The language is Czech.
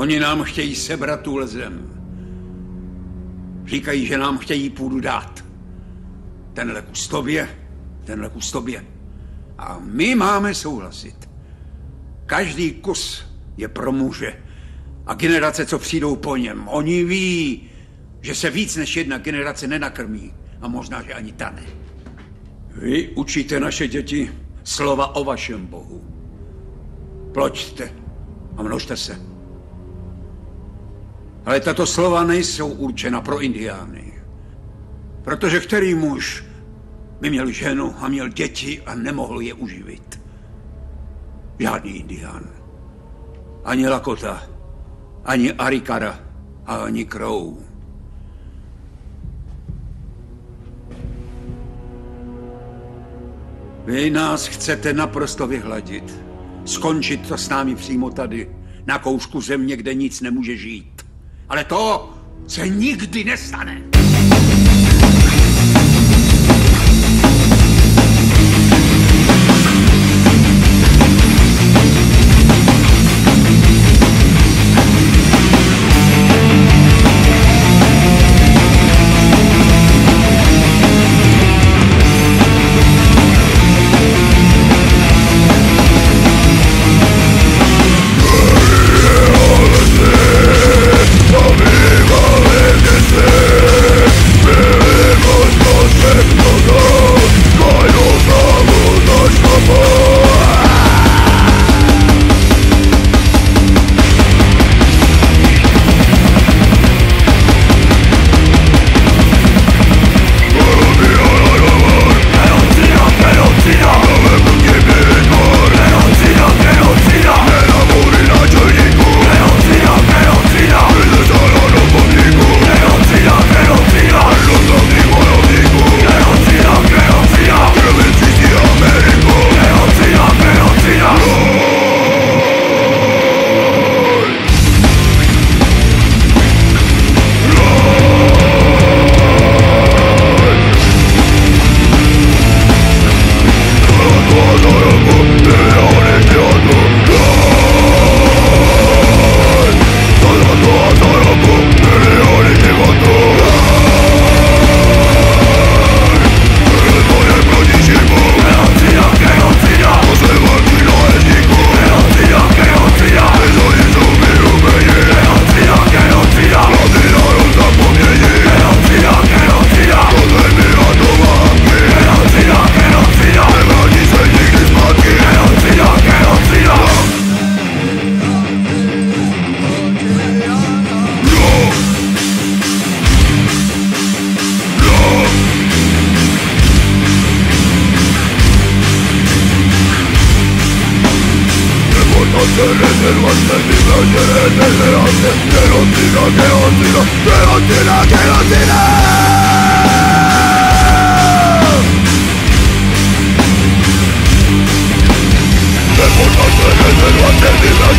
Oni nám chtějí sebrat tuhle zem. Říkají, že nám chtějí půdu dát. Tenhle kus tobě. A my máme souhlasit. Každý kus je pro muže. A generace, co přijdou po něm, oni ví, že se víc než jedna generace nenakrmí. A možná, že ani ta ne. Vy učíte naše děti slova o vašem Bohu. Ploďte a množte se. Ale tato slova nejsou určena pro indiány. Protože který muž by měl ženu a měl děti a nemohl je uživit? Žádný indián. Ani Lakota, ani Arikara a ani Crow. Vy nás chcete naprosto vyhladit. Skončit to s námi přímo tady, na kousku země, kde nic nemůže žít. Ale to se nikdy nestane. Reservas del